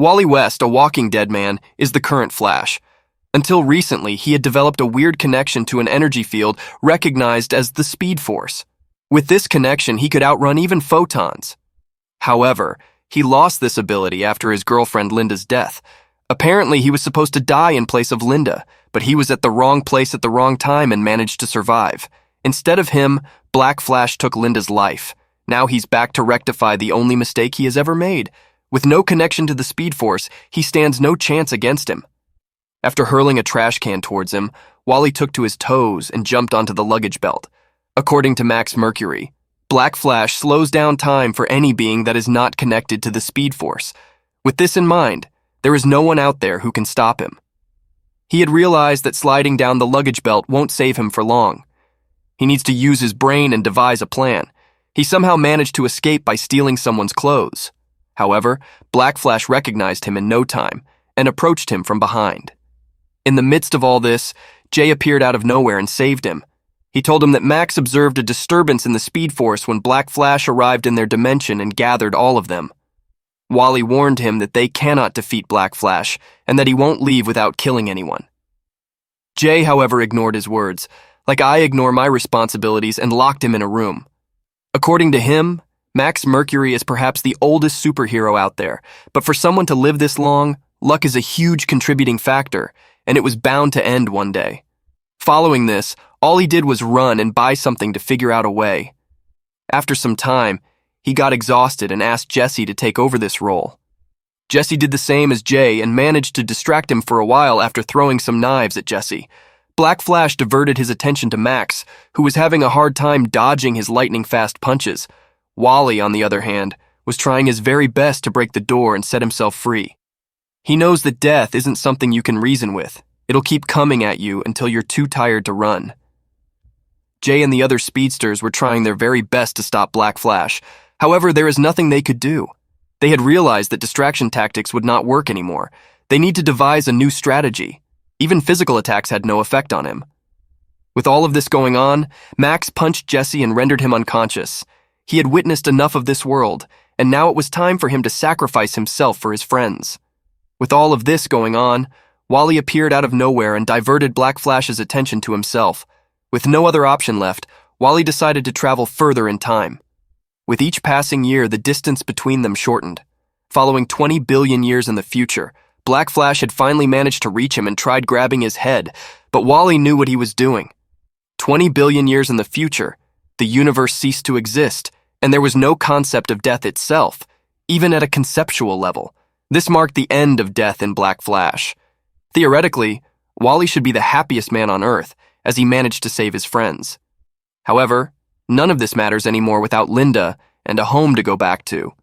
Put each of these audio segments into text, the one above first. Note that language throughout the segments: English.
Wally West, a walking dead man, is the current Flash. Until recently, he had developed a weird connection to an energy field recognized as the Speed Force. With this connection, he could outrun even photons. However, he lost this ability after his girlfriend Linda's death. Apparently, he was supposed to die in place of Linda, but he was at the wrong place at the wrong time and managed to survive. Instead of him, Black Flash took Linda's life. Now he's back to rectify the only mistake he has ever made. With no connection to the Speed Force, he stands no chance against him. After hurling a trash can towards him, Wally took to his toes and jumped onto the luggage belt. According to Max Mercury, Black Flash slows down time for any being that is not connected to the Speed Force. With this in mind, there is no one out there who can stop him. He had realized that sliding down the luggage belt won't save him for long. He needs to use his brain and devise a plan. He somehow managed to escape by stealing someone's clothes. However, Black Flash recognized him in no time and approached him from behind. In the midst of all this, Jay appeared out of nowhere and saved him. He told him that Max observed a disturbance in the Speed Force when Black Flash arrived in their dimension and gathered all of them. Wally warned him that they cannot defeat Black Flash and that he won't leave without killing anyone. Jay, however, ignored his words, like I ignore my responsibilities, and locked him in a room. According to him, Max Mercury is perhaps the oldest superhero out there, but for someone to live this long, luck is a huge contributing factor, and it was bound to end one day. Following this, all he did was run and buy something to figure out a way. After some time, he got exhausted and asked Jesse to take over this role. Jesse did the same as Jay and managed to distract him for a while after throwing some knives at Jesse. Black Flash diverted his attention to Max, who was having a hard time dodging his lightning-fast punches. Wally, on the other hand, was trying his very best to break the door and set himself free. He knows that death isn't something you can reason with. It'll keep coming at you until you're too tired to run. Jay and the other speedsters were trying their very best to stop Black Flash. However, there is nothing they could do. They had realized that distraction tactics would not work anymore. They need to devise a new strategy. Even physical attacks had no effect on him. With all of this going on, Max punched Jesse and rendered him unconscious. He had witnessed enough of this world, and now it was time for him to sacrifice himself for his friends. With all of this going on, Wally appeared out of nowhere and diverted Black Flash's attention to himself. With no other option left, Wally decided to travel further in time. With each passing year, the distance between them shortened. Following 20 billion years in the future, Black Flash had finally managed to reach him and tried grabbing his head, but Wally knew what he was doing. 20 billion years in the future, the universe ceased to exist, and there was no concept of death itself, even at a conceptual level. This marked the end of death in Black Flash. Theoretically, Wally should be the happiest man on Earth, as he managed to save his friends. However, none of this matters anymore without Linda and a home to go back to.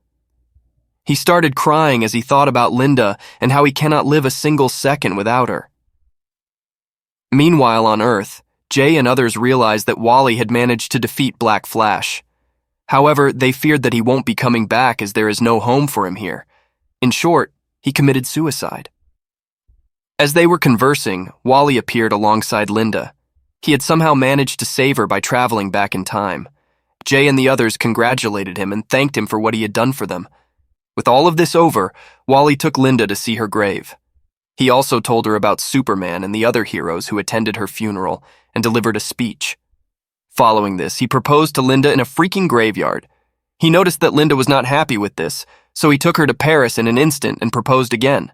He started crying as he thought about Linda and how he cannot live a single second without her. Meanwhile, on Earth, Jay and others realized that Wally had managed to defeat Black Flash. However, they feared that he won't be coming back as there is no home for him here. In short, he committed suicide. As they were conversing, Wally appeared alongside Linda. He had somehow managed to save her by traveling back in time. Jay and the others congratulated him and thanked him for what he had done for them. With all of this over, Wally took Linda to see her grave. He also told her about Superman and the other heroes who attended her funeral and delivered a speech. Following this, he proposed to Linda in a freaking graveyard. He noticed that Linda was not happy with this, so he took her to Paris in an instant and proposed again.